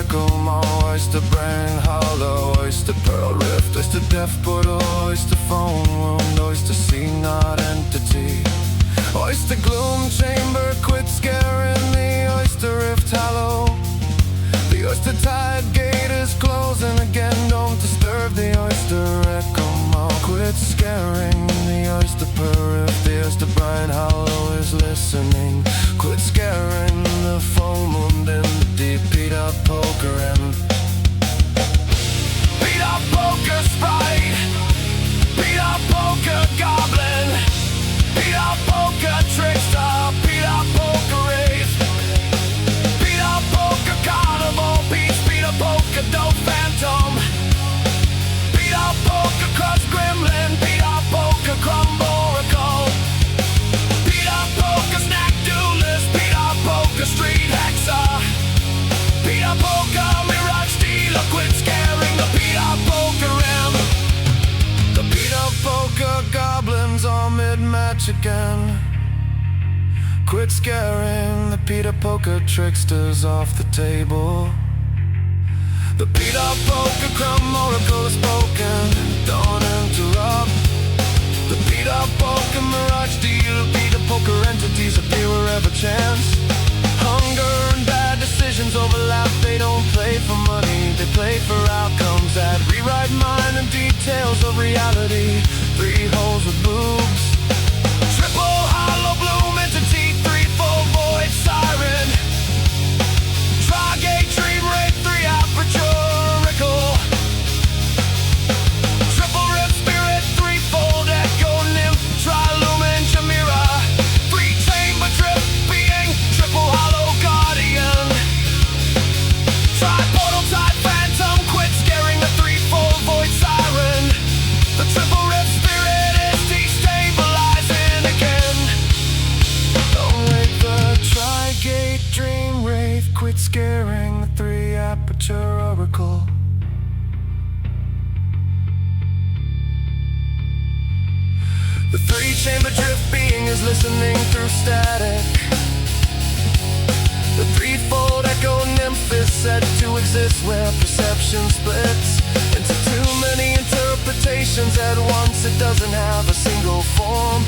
echo, my oyster brain, hollow oyster, pearl rift, oyster deaf portal, oyster phone wound, oyster sea, not entity. Oyster gloom chamber, quit scaring the oyster rift hollow. The oyster tide gate is closing again, don't disturb the oyster echo, ma. Quit scaring the oyster pearl rift, the oyster brain hollow is listening. Quit scaring the full moon in the deep, beat up poker and beat up poker sprite, beat up poker goblin, beat up poker trickster, beat up poker wraith, beat up poker carnival beast, beat up poker dope phantom, beat up poker crust gremlin, beat up poker crumble oracle, beat up poker snack duelist, beat up poker street hexer, beat up poker mirage dealer, quit scaring the beat up poker M. The beat up poker goblins are mid-match again. Quit scaring the beat up poker tricksters off the table. The beat up poker crumb oracle is spoken, don't interrupt. The beat up poker mirage dealer, beat up poker entities appear wherever chance. Hunger and bad decisions overlap, they don't play for money, they play for outcomes that rewrite mind and details of reality. 3 holes with boobs, triple hollow bloom entity, 3-fold void siren, Tri-gate dream rate, 3 aperture oracle, triple rip spirit, 3-fold echo nymph, tri-lumen chimera, 3-chamber drip being, triple hollow guardian, tri-portal tide phantom, quit scaring the 3-fold void siren. The triple rip spirit is destabilizing again. Awake the tri-gate dream wraith, quit scaring the 3 aperture oracle. The 3-chamber drift being is listening through static. The 3-fold echo nymph is said to exist where perception splits into too many interpretations at once. It doesn't have a single form,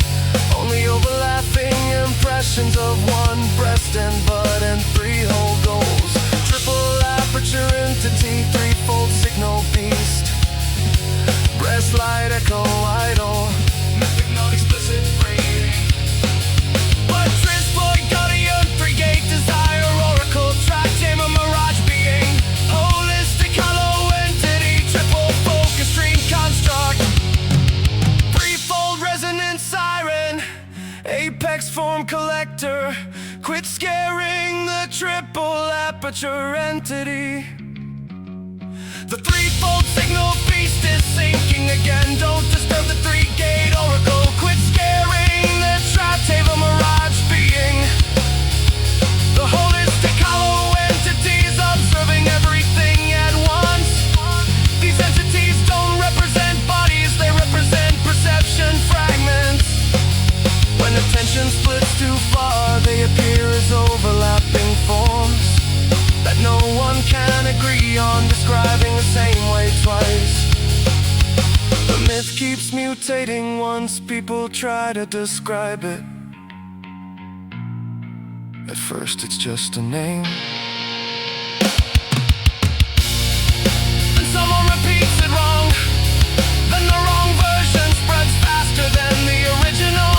only overlapping impressions of one breast and butt and 3 whole goals. Triple aperture entity, 3-fold signal beast, breast light echo idol, mythic not explicit free. But transport guardian, 3-gate desire oracle, tri-chamber mirage being, holistic hollow entity, triple focus stream construct, 3-fold resonance siren, apex form collector, quit scaring the triple aperture entity. The 3-fold signal beast is sinking again, don't disturb the 3-gate oracle, quit scaring the tri-table mirage being, the holistic hollow entities observing everything at once. These entities don't represent bodies, they represent perception fragments. When attention splits too far, they appear as overlapping forms that no one can agree on, describing the same way twice. The myth keeps mutating once people try to describe it. At first it's just a name, then someone repeats it wrong, then the wrong version spreads faster than the original.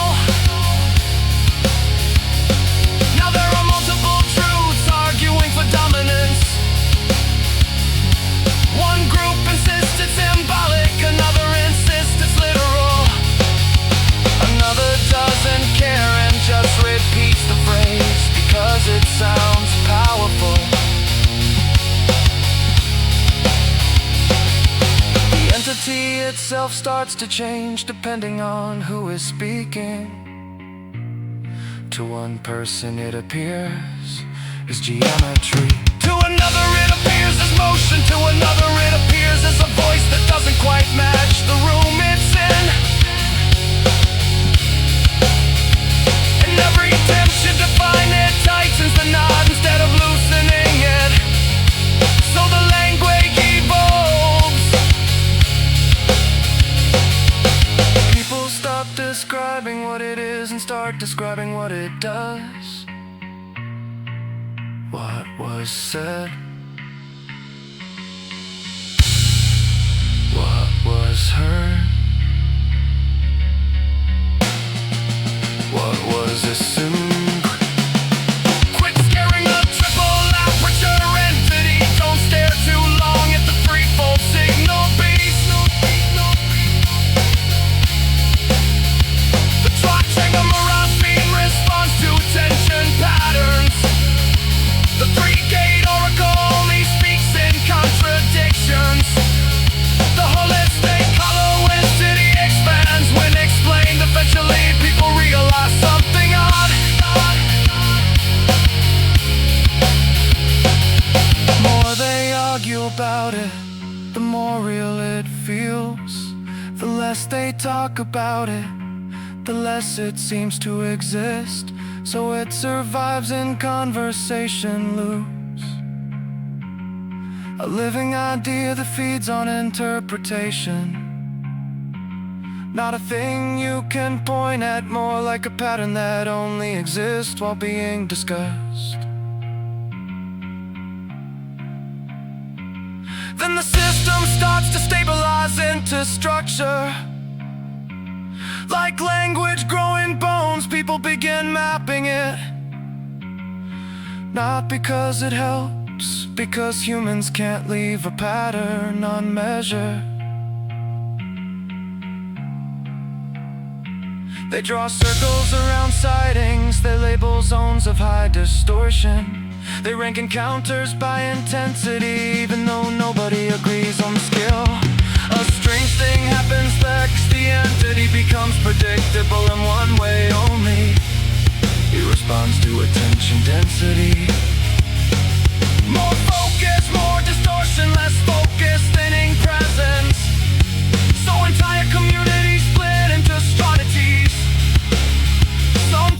Now there are multiple truths arguing for dominance. One group insists it's symbolic, another insists it's literal, another doesn't care and just repeats the phrase because it sounds powerful. The entity itself starts to change depending on who is speaking. To one person it appears as geometry, to another it appears as motion, to another it appears as a voice that doesn't quite match the room it's in. And every attempt to define it tightens the knot instead of loosening it. So what it does. What was said? What was heard? What was assumed? Quit scaring a triple aperture entity. Don't stare too long at the threefold signal beast. The Trachanga beam responds to tension patterns. The three-gate oracle only speaks in contradictions. The holistic hollow entity expands when explained. Eventually people realize something odd. The more they argue about it, the more real it feels. The less they talk about it, the less it seems to exist. So it survives in conversation loops. A living idea that feeds on interpretation. Not a thing you can point at, more like a pattern that only exists while being discussed. Then the system starts to stabilize into structure. Like language growing bones, people begin mapping it. Not because it helps, because humans can't leave a pattern unmeasured. They draw circles around sightings, they label zones of high distortion. They rank encounters by intensity, even though nobody agrees on the scale. A strange thing happens next, the entity becomes predictable in one way only.